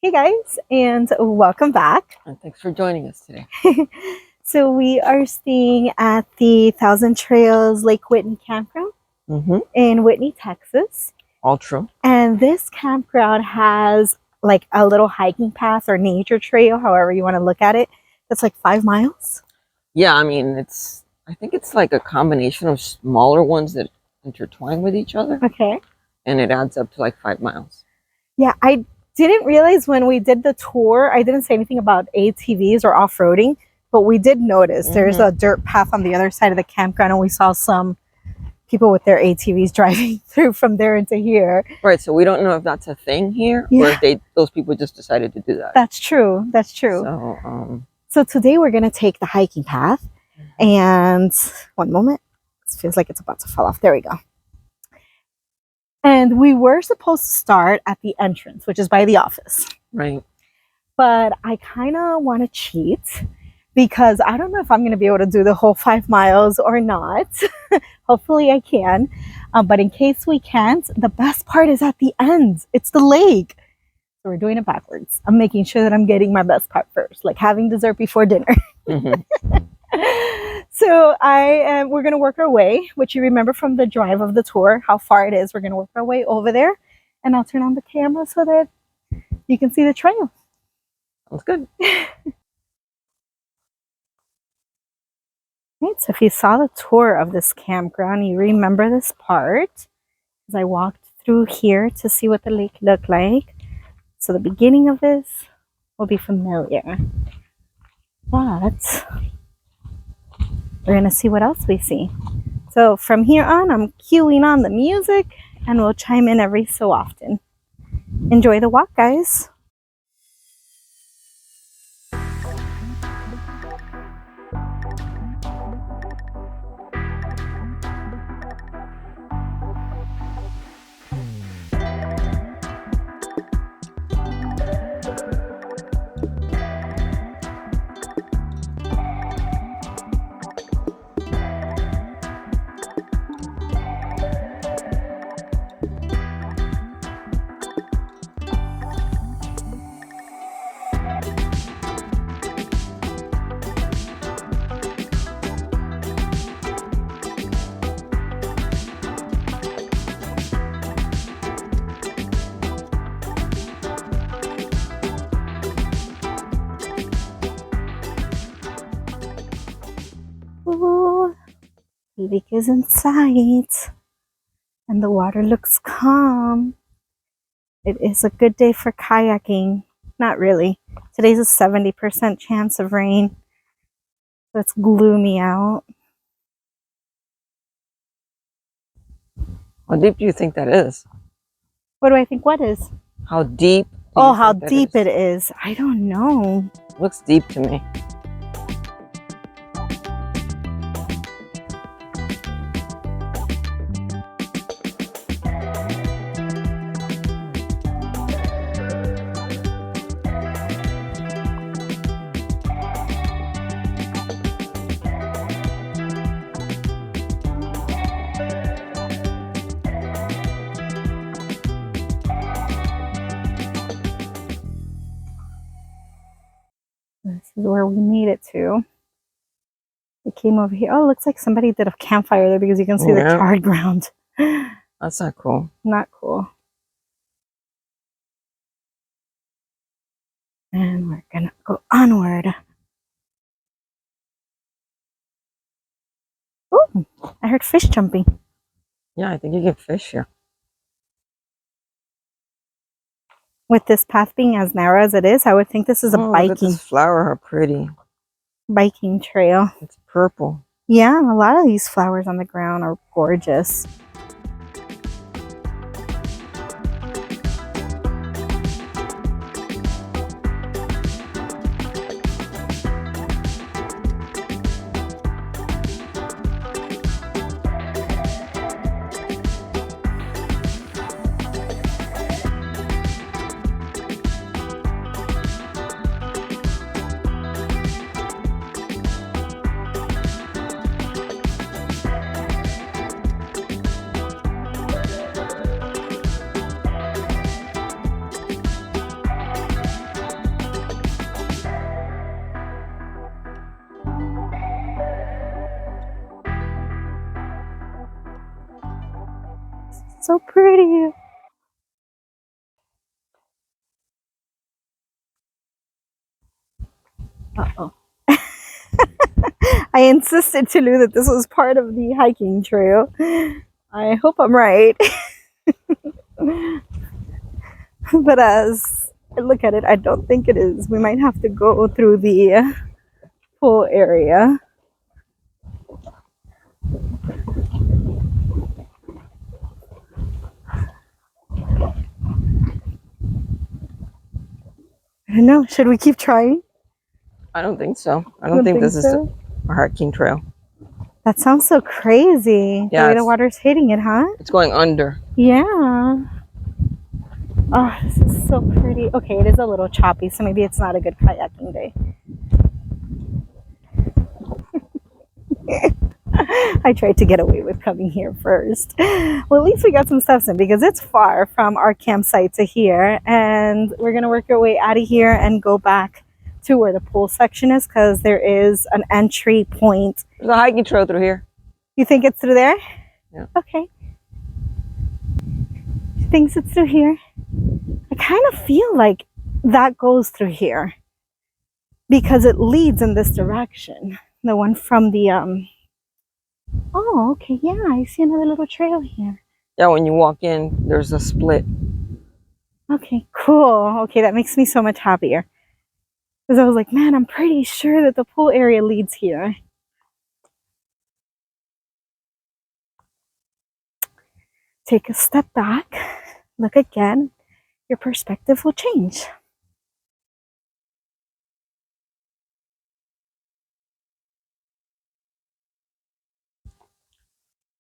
Hey guys, and welcome back. And thanks for joining us today. So we are staying at the Thousand Trails Lake Whitney Campground in Whitney, Texas. All true. And this campground has like a little hiking path or nature trail, however you want to look at it. That's like 5 miles. Yeah, I mean, I think it's like a combination of smaller ones that intertwine with each other. Okay. And it adds up to like 5 miles. Yeah, I didn't realize when we did the tour, I didn't say anything about ATVs or off-roading, but we did notice there's a dirt path on the other side of the campground, and we saw some people with their ATVs driving through from there into here. Right, so we don't know if that's a thing here or if those people just decided to do that. That's true. That's true. So today we're going to take the hiking path, and one moment. It feels like it's about to fall off. There we go. And we were supposed to start at the entrance, which is by the office. Right. But I kind of want to cheat because I don't know if I'm going to be able to do the whole 5 miles or not. Hopefully I can. But in case we can't, the best part is at the end. It's the lake. So we're doing it backwards. I'm making sure that I'm getting my best part first, like having dessert before dinner. So we're going to work our way, which you remember from the drive of the tour, how far it is. We're going to work our way over there, and I'll turn on the camera so that you can see the trail. Sounds good. Right, so if you saw the tour of this campground, you remember this part, because I walked through here to see what the lake looked like. So the beginning of this will be familiar. But we're going to see what else we see. So from here on, I'm cueing on the music, and we'll chime in every so often. Enjoy the walk, guys. Ooh, the lake is in sight, and the water looks calm. It is a good day for kayaking. Not really. Today's a 70% chance of rain. So it's gloomy out. How deep do you think that is? What do I think what is? How deep? Oh, how deep it is. I don't know. Looks deep to me. This is where we made it to. We came over here. Oh, it looks like somebody did a campfire there because you can see the charred ground. That's not cool. Not cool. And we're gonna go onward. Oh, I heard fish jumping. Yeah, I think you get fish here. With this path being as narrow as it is, I would think this is a biking. Look at this flower, how pretty. Biking trail. It's purple. Yeah, a lot of these flowers on the ground are gorgeous. so pretty. Uh-oh. I insisted to Lou that this was part of the hiking trail. I hope I'm right. But as I look at it, I don't think it is. We might have to go through the pool area. I don't know. Should we keep trying? I don't think so. I don't think this is a hiking trail. That sounds so crazy. Yeah, the way the water's hitting it, huh? It's going under. Yeah. Oh, this is so pretty. Okay, it is a little choppy, so maybe it's not a good kayaking day. I tried to get away with coming here first. Well, at least we got some steps in because it's far from our campsite to here. And we're going to work our way out of here and go back to where the pool section is because there is an entry point. There's a hiking trail through here. You think it's through there? Yeah. Okay. She thinks it's through here. I kind of feel like that goes through here because it leads in this direction. The one from the oh, okay, yeah, I see another little trail here. Yeah, when you walk in, there's a split. Okay, cool. Okay, that makes me so much happier. Because I was like, man, I'm pretty sure that the pool area leads here. Take a step back, look again, your perspective will change.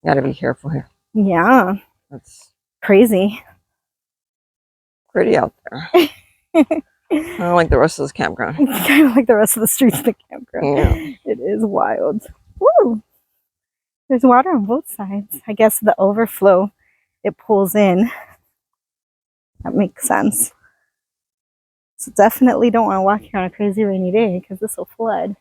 You gotta be careful here. Yeah. That's crazy. Pretty out there. I don't like the rest of this campground. It's kind of like the rest of the streets of the campground. Yeah. It is wild. Woo! There's water on both sides. I guess the overflow, it pulls in. That makes sense. So definitely don't want to walk here on a crazy rainy day because this will flood.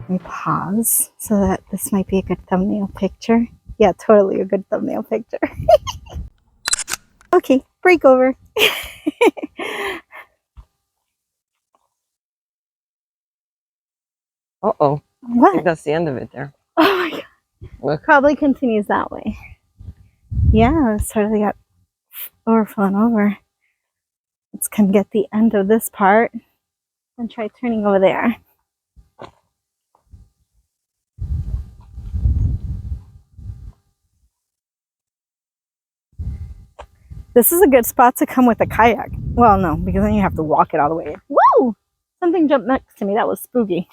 Let me pause so that this might be a good thumbnail picture. Yeah, totally a good thumbnail picture. Okay, break over. Uh-oh. What? I think that's the end of it there. Oh my god. Look. Probably continues that way. Yeah, it's totally got overflowing over. Let's come get the end of this part and try turning over there. This is a good spot to come with a kayak. Well, no, because then you have to walk it all the way. Whoa! Something jumped next to me. That was spooky.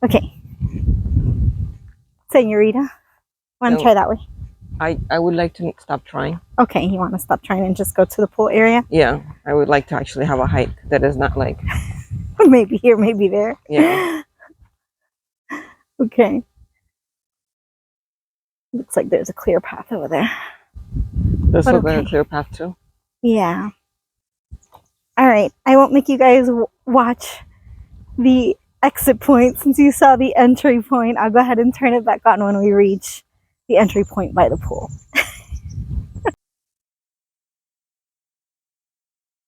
Okay. Senorita, want to try that way? I would like to stop trying. Okay, you want to stop trying and just go to the pool area? Yeah, I would like to actually have a hike that is not like... Maybe here, maybe there. Yeah. Okay. Looks like there's a clear path over there. This looks like a clear path too. Yeah. All right. I won't make you guys watch the exit point since you saw the entry point. I'll go ahead and turn it back on when we reach the entry point by the pool.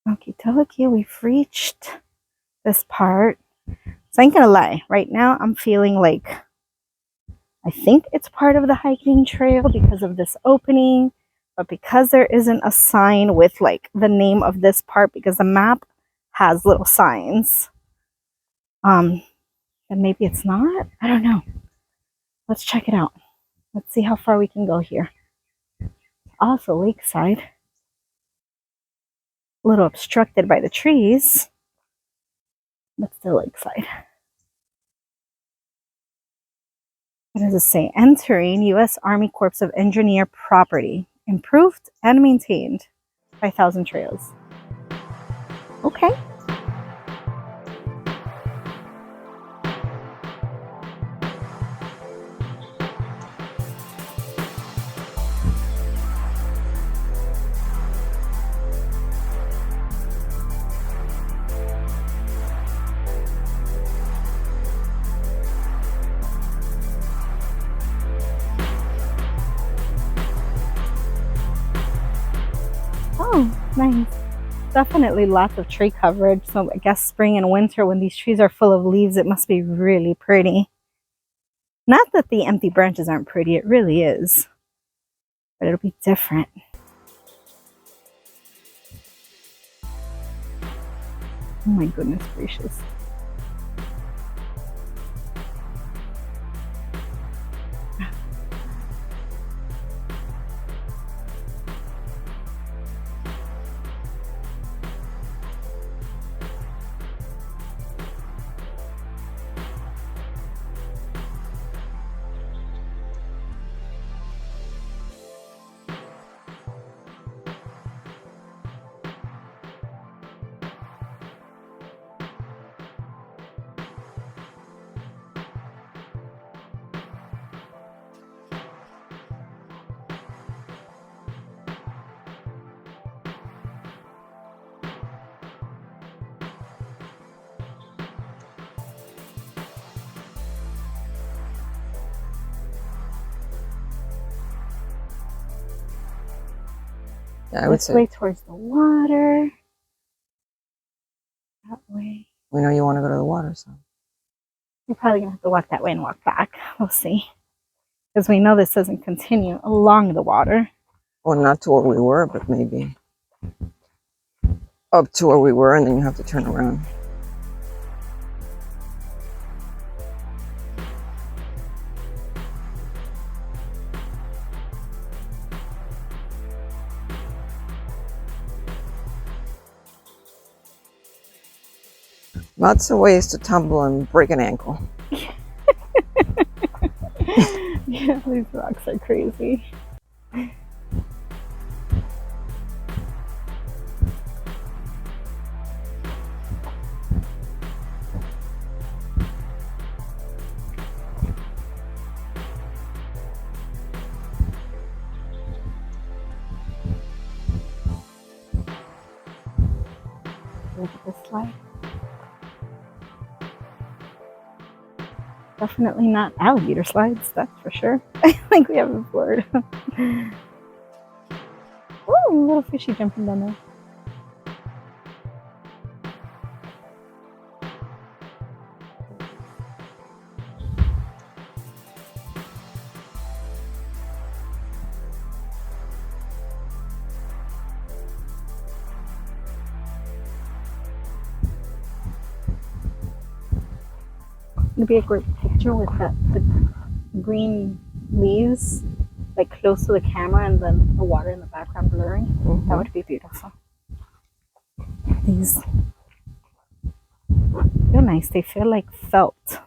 Okay, Tokyo, we've reached this part. So I ain't gonna lie. Right now, I'm feeling like I think it's part of the hiking trail because of this opening, but because there isn't a sign with like the name of this part, because the map has little signs. then maybe it's not. I don't know. Let's check it out. Let's see how far we can go here. Also, Lakeside. A little obstructed by the trees, but still Lakeside. What does it say? Entering U.S. Army Corps of Engineer property. Improved and maintained. 5,000 trails. Okay. Oh, nice. Definitely lots of tree coverage. So I guess spring and winter, when these trees are full of leaves, it must be really pretty. Not that the empty branches aren't pretty, it really is. But it'll be different. Oh my goodness gracious. Yeah, I would This say. way towards the water. That way. We know you want to go to the water, so. We're probably going to have to walk that way and walk back. We'll see. Because we know this doesn't continue along the water. Well, not to where we were, but maybe up to where we were, and then you have to turn around. Lots of ways to tumble and break an ankle. Yeah, these rocks are crazy. Look at this slide. Definitely not alligator slides, that's for sure. I think we have a board. Oh, little fishy jumping down there. It'd be a great picture with the green leaves like close to the camera and then the water in the background blurring. Mm-hmm. That would be beautiful. These feel nice. They feel like felt.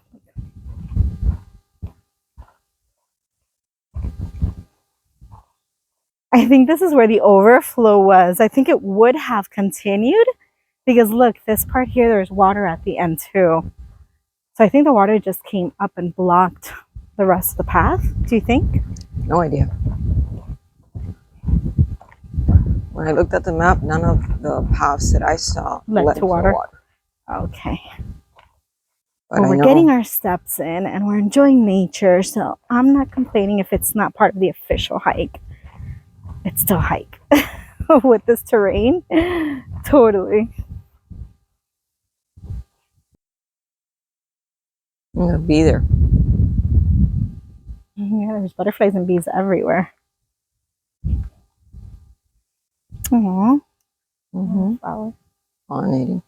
I think this is where the overflow was. I think it would have continued because look, this part here, there's water at the end too. So I think the water just came up and blocked the rest of the path. Do you think? No idea. When I looked at the map, none of the paths that I saw led to water. Okay. Well, we're getting our steps in and we're enjoying nature, so I'm not complaining if it's not part of the official hike. It's still a hike with this terrain. Totally. I'm gonna be there. Yeah, there's butterflies and bees everywhere. Aww. Mm-hmm. Flower. Pollinating.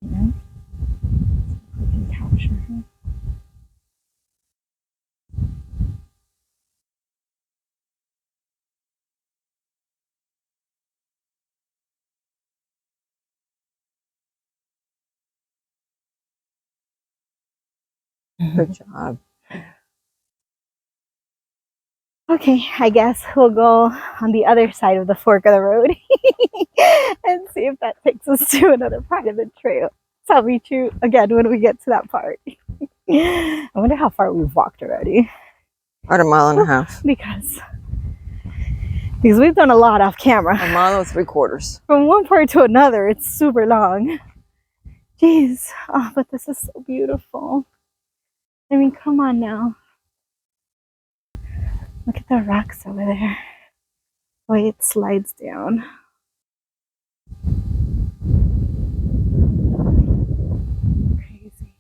Yeah. We can capture her. Good job. Okay, I guess we'll go on the other side of the fork of the road and see if that takes us to another part of the trail. Tell me true again when we get to that part. I wonder how far we've walked already. About a mile and a half. Because we've done a lot off camera. A mile and 3/4. From one part to another, it's super long. Jeez, oh, but this is so beautiful. I mean, come on now. Look at the rocks over there. The way it slides down. Crazy.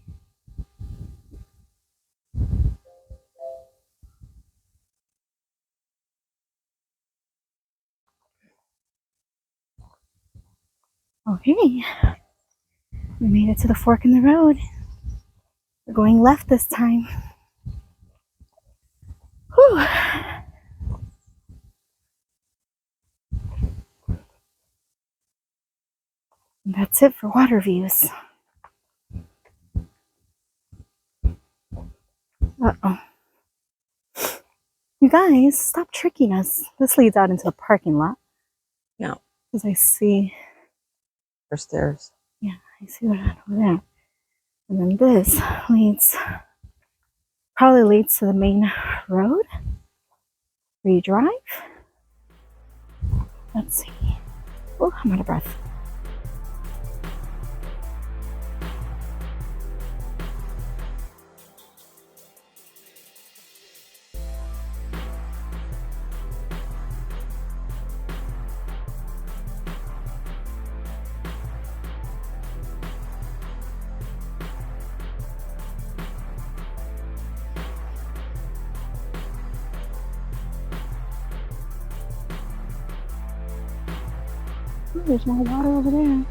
Okay. We made it to the fork in the road. We're going left this time. Whew. And that's it for water views. Uh-oh. You guys, stop tricking us. This leads out into the parking lot. Yeah. Because I see... For stairs. Yeah, I see what over there. And then this leads... Probably leads to the main road. Where you drive. Let's see. Oh, I'm out of breath. Oh, there's more water over there.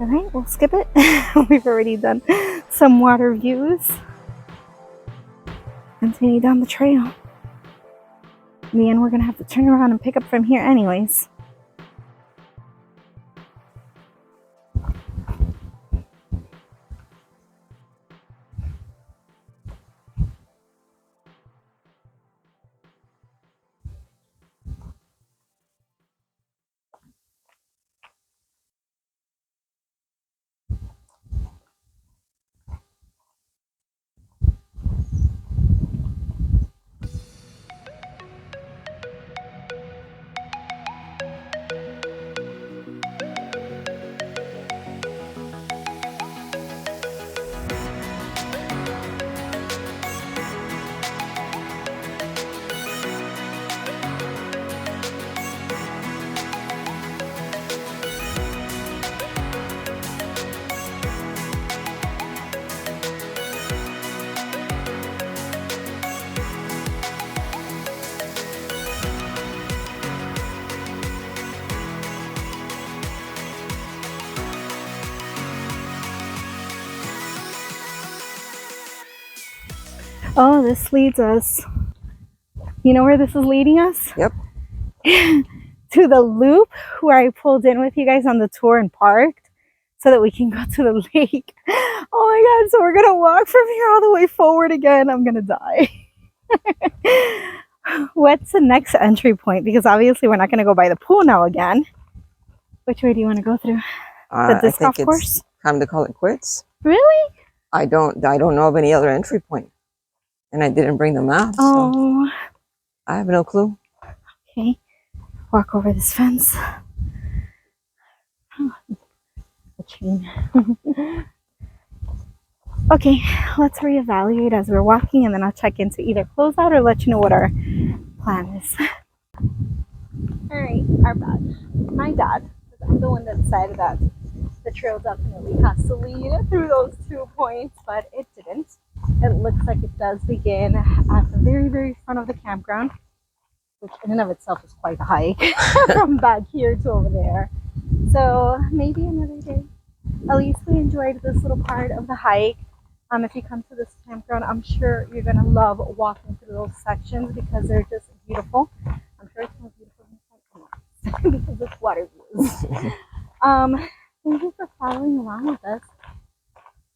Alright, we'll skip it. We've already done some water views. Continue down the trail. In the end, we're going to have to turn around and pick up from here anyways. Oh, this leads us. You know where this is leading us? Yep. To the loop where I pulled in with you guys on the tour and parked so that we can go to the lake. Oh my God, so we're gonna walk from here all the way forward again. I'm gonna die. What's the next entry point? Because obviously we're not gonna go by the pool now again. Which way do you want to go through? The disc golf course? It's time to call it quits. Really? I don't know of any other entry point. And I didn't bring the map. Oh. So I have no clue. Okay. Walk over this fence. Oh, the chain. Okay, let's reevaluate as we're walking, and then I'll check in to either close out or let you know what our plan is. Alright, our bad. My dad. I'm the one that decided that the trail definitely has to lead through those 2 points, but it didn't. It looks like it does begin at the very, very front of the campground, which in and of itself is quite a hike from back here to over there. So maybe another day. At least we enjoyed this little part of the hike. If you come to this campground, I'm sure you're gonna love walking through those sections because they're just beautiful. I'm sure it's more beautiful because it's water views. Thank you for following along with us.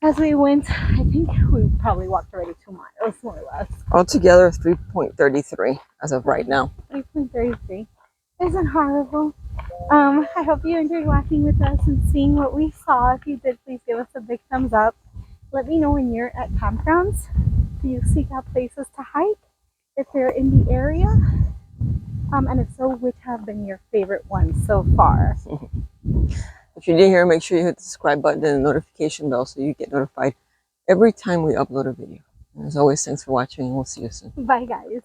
As we went, I think we probably walked already 2 miles, more or less. Altogether, 3.33 as of right now. 3.33 isn't horrible. I hope you enjoyed watching with us and seeing what we saw. If you did, please give us a big thumbs up. Let me know when you're at campgrounds. Do you seek out places to hike if they're in the area? And if so, which have been your favorite ones so far? If you're new here, make sure you hit the subscribe button and the notification bell so you get notified every time we upload a video. And as always, thanks for watching and we'll see you soon. Bye, guys.